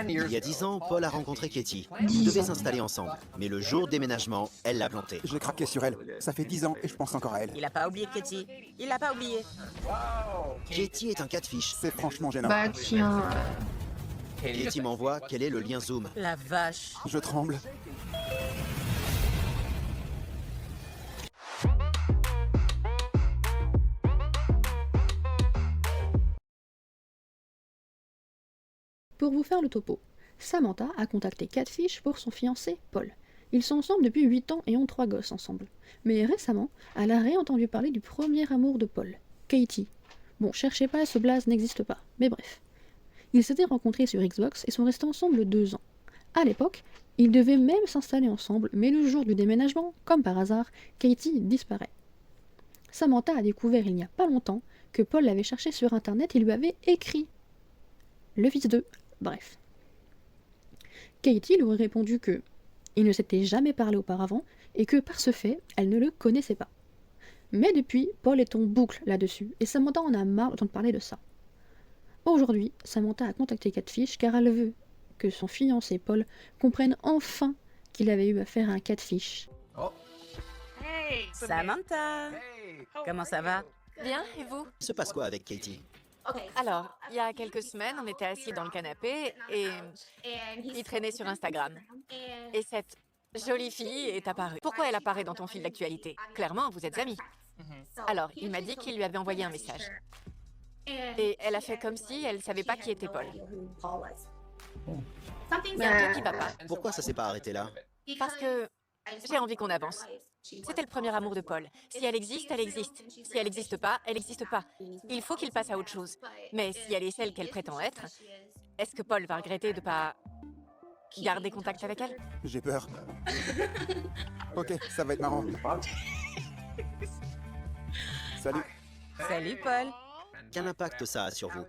Il y a 10 ans, Paul a rencontré Katie. Ils 10 devaient ans. s'installer ensemble. Mais le jour du déménagement, elle l'a planté. J'ai craqué sur elle. Ça fait 10 ans et je pense encore à elle. Il a pas oublié Katie. Il l'a pas oublié. Katie est un catfish. C'est franchement gênant. Bah tiens, Katie m'envoie quel est le lien Zoom. La vache. Je tremble. Pour vous faire le topo, Samantha a contacté Catfish pour son fiancé Paul. Ils sont ensemble depuis 8 ans et ont 3 gosses ensemble. Mais récemment, elle a réentendu parler du premier amour de Paul, Katie. Bon, cherchez pas, ce blaze n'existe pas, mais bref. Ils s'étaient rencontrés sur Xbox et sont restés ensemble 2 ans. À l'époque, ils devaient même s'installer ensemble, mais le jour du déménagement, comme par hasard, Katie disparaît. Samantha a découvert il n'y a pas longtemps que Paul l'avait cherché sur internet et lui avait écrit. Le fils d'eux, bref. Katie lui aurait répondu que ils ne s'étaient jamais parlé auparavant et que par ce fait, elle ne le connaissait pas. Mais depuis, Paul est en boucle là-dessus et Samantha en a marre d'entendre parler de ça. Aujourd'hui, Samantha a contacté Catfish car elle veut que son fiancé Paul comprenne enfin qu'il avait eu affaire à un catfish. Samantha. Comment ça va? Bien, et vous? Il se passe quoi avec Katie? Alors, il y a quelques semaines, on était assis dans le canapé et il traînait sur Instagram. Et cette jolie fille est apparue. Pourquoi elle apparaît dans ton fil d'actualité? Clairement, vous êtes amis. Alors, il m'a dit qu'il lui avait envoyé un message. Et elle a fait comme si elle savait pas qui était Paul. Il y a un truc qui va pas. Pourquoi ça s'est pas arrêté là? Parce que j'ai envie qu'on avance. C'était le premier amour de Paul. Si elle existe, elle existe. Si elle n'existe pas, elle n'existe pas. Il faut qu'il passe à autre chose. Mais si elle est celle qu'elle prétend être, est-ce que Paul va regretter de pas garder contact avec elle? J'ai peur. Ok, ça va être marrant. Salut. Salut Paul. Quel impact ça a sur vous?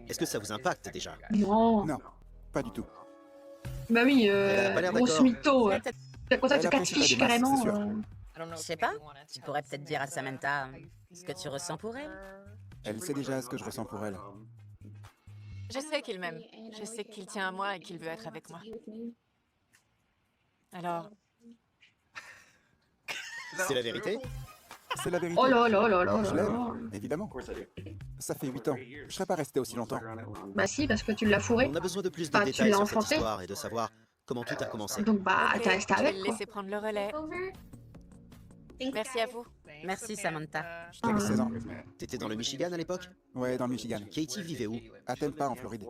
Est-ce que ça vous impacte déjà? non. Non, pas du tout. Bah oui, Elle a pas l'air grosse d'accord. mytho. T'as contact Elle de apprécie Catfish ta démarche, carrément. c'est sûr. Je sais pas. Tu pourrais peut-être dire à Samantha ce que tu ressens pour elle. Elle sait déjà ce que je ressens pour elle. Je sais qu'il m'aime. Je sais qu'il tient à moi et qu'il veut être avec moi. Alors, C'est la vérité? C'est la vérité. Oh là là là là Je là là. l'aime, évidemment. Ça fait 8 ans. Je serais pas resté aussi longtemps. Bah si, parce que tu l'as fourré. On a besoin de plus de Ah, tu détails l'as sur cette enfanté? histoire et de savoir comment tout a commencé. Donc bah ok, t'es resté je vais avec le quoi. laisser prendre le relais. Merci à vous. Merci Samantha. J'avais 16 ans. T'étais dans le Michigan à l'époque? Ouais, dans le Michigan. Katie vivait où? À Tampa, en Floride.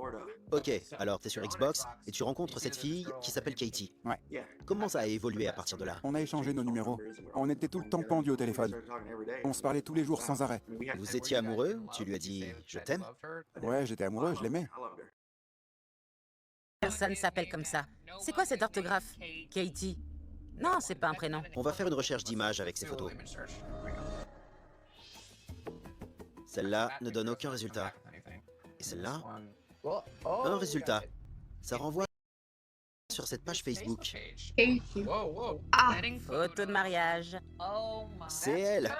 Ok, alors t'es sur Xbox et tu rencontres cette fille qui s'appelle Katie. Ouais. Comment ça a évolué à partir de là? On a échangé nos numéros. On était tout le temps pendus au téléphone. On se parlait tous les jours sans arrêt. Vous étiez amoureux? Tu lui as dit « je t'aime » Ouais, j'étais amoureux, je l'aimais. Personne s'appelle comme ça. C'est quoi cette orthographe? Katie. Non, c'est pas un prénom. On va faire une recherche d'images avec ces photos. Celle-là ne donne aucun résultat. Et celle-là? Un résultat. Ça renvoie sur cette page Facebook. Katie. Ah, Photo de mariage. C'est elle!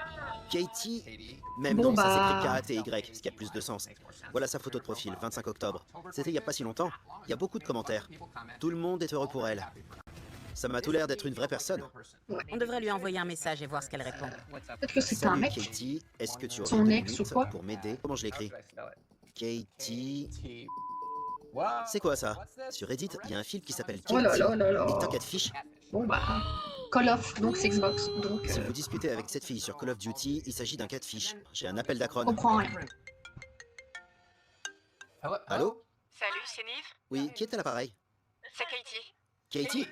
Katie, même Bon, nom, ça bah. s'écrit K-A-T-Y, ce qui a plus de sens. Voilà sa photo de profil, 25 octobre. C'était il y a pas si longtemps. Il y a beaucoup de commentaires. Tout le monde est heureux pour elle. Ça m'a tout l'air d'être une vraie personne. On devrait lui envoyer un message et voir ce qu'elle répond. peut-être que c'était un Salut mec. Katie, est-ce que tu aurais Son 2 ex minutes ou quoi? pour m'aider? Comment je l'écris? Katie... C'est quoi ça? Sur Reddit, il y a un fil qui s'appelle Oh là Katie. là là là. Et t'as 4 fiches. Bon bah. Call of, donc c'est Xbox. Donc Si vous disputez avec cette fille sur Call of Duty, il s'agit d'un catfish. J'ai un appel je d'Acron. comprends rien. Allô? Salut, c'est Nive. Oui, qui est à l'appareil? C'est Katie. Katie?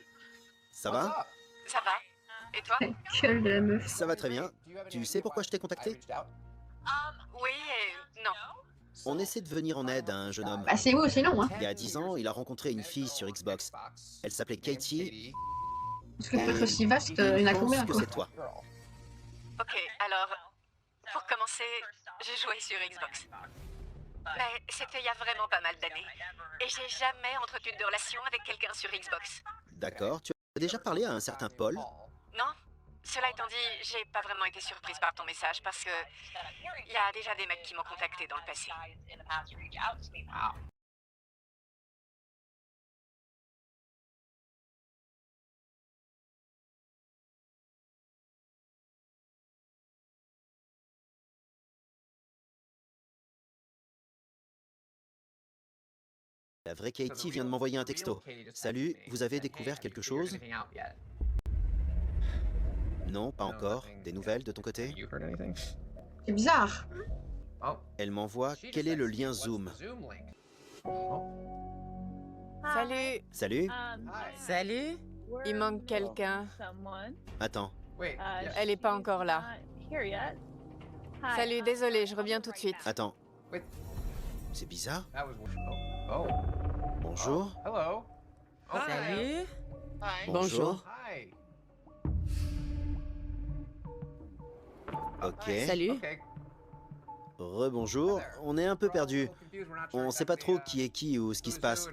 Ça va? Ça va? Et toi? La gueule de la meuf. Ça va très bien. Tu sais pourquoi je t'ai contacté? Oui et non. On essaie de venir en aide à un jeune homme. Bah c'est oui, sinon hein. Il y a 10 ans, il a rencontré une fille sur Xbox. Elle s'appelait Katie. Parce que pour être aussi vaste, il y en a Je combien pense que quoi? c'est toi. Ok, alors, pour commencer, j'ai joué sur Xbox. Mais c'était il y a vraiment pas mal d'années. Et j'ai jamais entretenu de relation avec quelqu'un sur Xbox. D'accord. Tu as déjà parlé à un certain Paul? Non? Cela étant dit, j'ai pas vraiment été surprise par ton message parce que il y a déjà des mecs qui m'ont contacté dans le passé. La vraie Katie vient de m'envoyer un texto. Salut, vous avez découvert quelque chose? Non, pas encore. Des nouvelles de ton côté? C'est bizarre. Elle m'envoie quel est le lien Zoom. Salut, Salut? Salut. il manque quelqu'un. Attends, Elle est pas encore là. Salut, désolé, je reviens tout de suite. attends. C'est bizarre. Bonjour. Salut. Bonjour. Ok. Salut. Rebonjour. On est un peu perdu. On sait pas trop qui est qui ou ce qui se passe.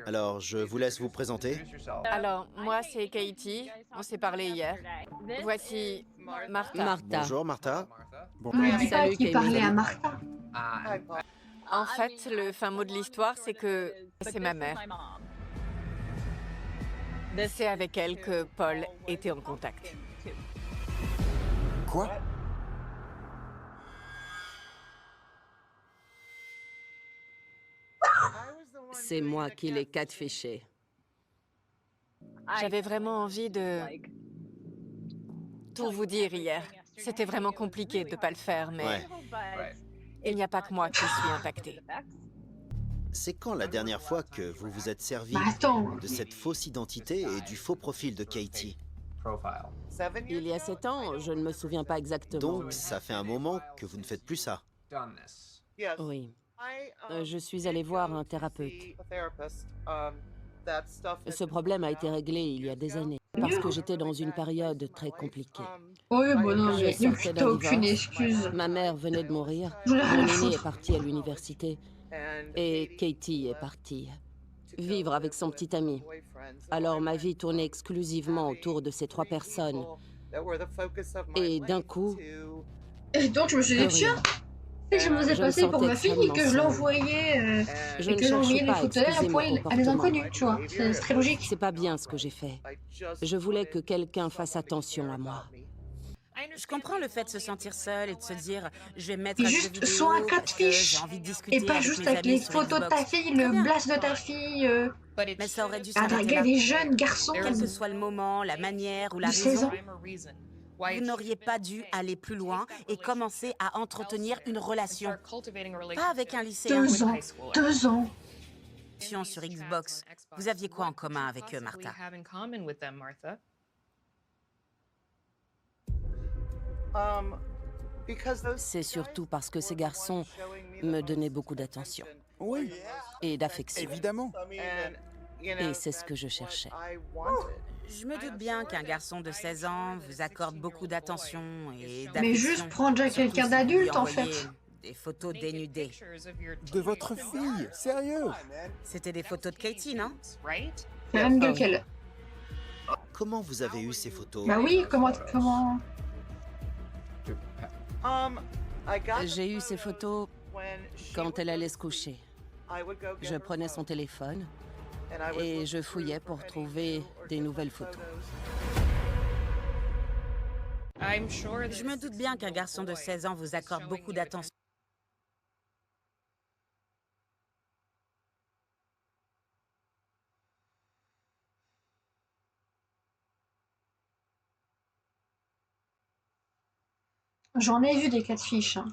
Alors, je vous laisse vous présenter. Alors, moi, c'est Katie. On s'est parlé hier. Voici Martha. Martha. Bonjour, Martha. N'oublie pas Salut, qu'il Camille. parlait à Martha. En fait, le fin mot de l'histoire, c'est que c'est ma mère. C'est avec elle que Paul était en contact. Quoi? C'est moi qui l'ai catfiché. J'avais vraiment envie de tout vous dire hier. C'était vraiment compliqué de ne pas le faire, mais Ouais. il n'y a pas que moi qui suis impactée. C'est quand la dernière fois que vous vous êtes servi Bah attends. de cette fausse identité et du faux profil de Katie? Il y a 7 ans, je ne me souviens pas exactement. Donc, ça fait un moment que vous ne faites plus ça. Oui. Je suis allée voir un thérapeute. Ce problème a été réglé il y a des années, parce que j'étais dans une période très compliquée. Oui, bon non, Je mais sortais t'as d'un aucune divorce. excuse. Ma mère venait de mourir, Je l'ai rien mon à aîné est foutre. parti à l'université, et Katie est partie vivre avec son petit ami. Alors ma vie tournait exclusivement autour de ces 3 personnes. Et d'un coup, Et donc je me suis dit, tiens, c'est que je me faisais Je me passer pour sentais ma fille et que je extrêmement l'envoyais je et ne que j'envoyais cherche les pas à photos d'elle excuser à mon poil à des comportement. inconnus, tu vois. C'est très logique. C'est pas bien ce que j'ai fait. Je voulais que quelqu'un fasse attention à moi. Je comprends le fait de se sentir seul et de se dire je vais me mettre Et à ce juste vidéo soit un parce que catfish. j'ai envie de discuter Et pas avec juste mes avec amis les sur photos de ta Xbox. fille, Très le bien. blast de ta fille, Mais ça aurait dû à s'arrêter draguer là. des jeunes garçons. Quel que soit le moment, la manière ou la De 16 raison, ans. vous n'auriez pas dû aller plus loin et commencer à entretenir une relation. Pas avec un lycéen. 2 ans. 2 ans. Sur Xbox. Vous aviez quoi en commun avec eux, Martha? C'est surtout parce que ces garçons me donnaient beaucoup d'attention Oui, et d'affection. évidemment. Et c'est ce que je cherchais. Je me doute bien qu'un garçon de 16 ans vous accorde beaucoup d'attention et d'affection. Mais juste prends déjà Surtout quelqu'un si vous d'adulte, lui en envoyez fait. Des photos dénudées. De votre fille, sérieux? C'était des photos de Katie, non? C'est la même gueule oui. qu'elle. Comment vous avez eu ces photos? Bah oui, comment... J'ai eu ces photos quand elle allait se coucher. Je prenais son téléphone et je fouillais pour trouver des nouvelles photos. Je me doute bien qu'un garçon de 16 ans vous accorde beaucoup d'attention. J'en ai vu des catfish. Hein.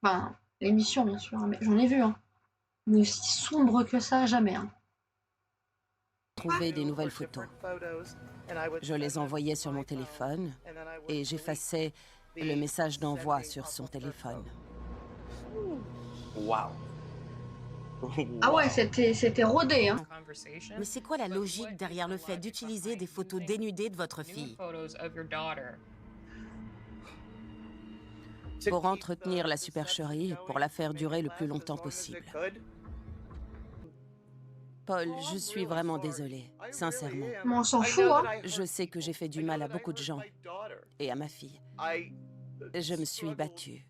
Enfin, l'émission, bien sûr, hein, mais j'en ai vu. Hein. Mais aussi sombre que ça, jamais. Hein. Trouver des nouvelles photos. Je les envoyais sur mon téléphone et j'effaçais le message d'envoi sur son téléphone. Ah ouais, c'était rodé. Hein. Mais c'est quoi la logique derrière le fait d'utiliser des photos dénudées de votre fille? Pour entretenir la supercherie, pour la faire durer le plus longtemps possible. Paul, je suis vraiment désolée, sincèrement. Mais on s'en fout, hein. Je sais que j'ai fait du mal à beaucoup de gens et à ma fille. Je me suis battue.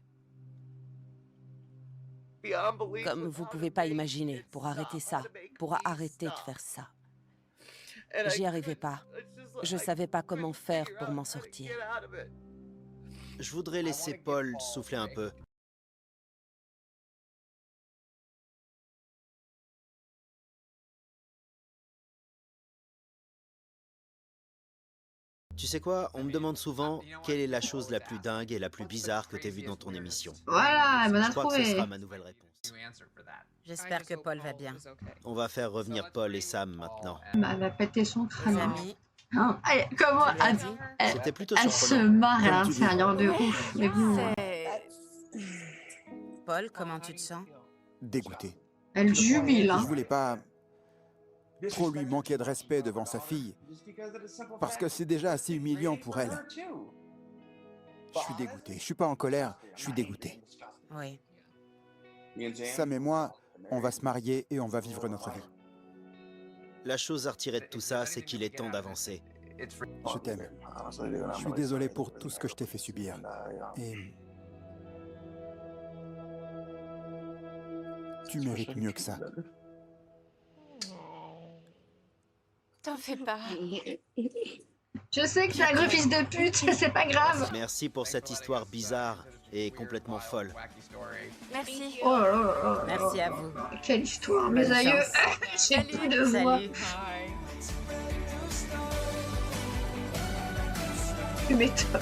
Comme vous pouvez pas imaginer, pour arrêter ça, pour arrêter de faire ça. J'y arrivais pas. Je savais pas comment faire pour m'en sortir. Je voudrais laisser Paul souffler un peu. Tu sais quoi, on me demande souvent quelle est la chose la plus dingue et la plus bizarre que t'aies vue dans ton émission. Voilà, elle m'en a Je crois que ce trouvé. sera ma nouvelle réponse. J'espère que Paul va bien. On va faire revenir Paul et Sam maintenant. Bah, elle va péter son Les crâne. hein. amis, Hein, comment tu lui as elle, dit C'était plutôt elle se surprenant. marre à Comme tu dis. l'intérieur de ouf. Mais bon, C'est... Paul, comment tu te sens? Dégoûté. elle jubile. Je Hein. voulais pas trop lui manquer de respect devant sa fille, parce que c'est déjà assez humiliant pour elle. Je suis dégoûté. Je suis pas en colère, je suis dégoûté. Oui. Sam et moi, on va se marier et on va vivre notre vie. La chose à retirer de tout ça, c'est qu'il est temps d'avancer. Je t'aime. Je suis désolé pour tout ce que je t'ai fait subir. Et tu mérites mieux que ça. T'en fais pas. Je sais que t'es un gros fils de pute, mais c'est pas grave. Merci pour cette histoire bizarre et complètement folle. Merci. Oh là là là là. Merci à vous. Quelle histoire, mes Bonne aïeux. chance. J'ai plus de voix. Salut. Tu m'étonnes.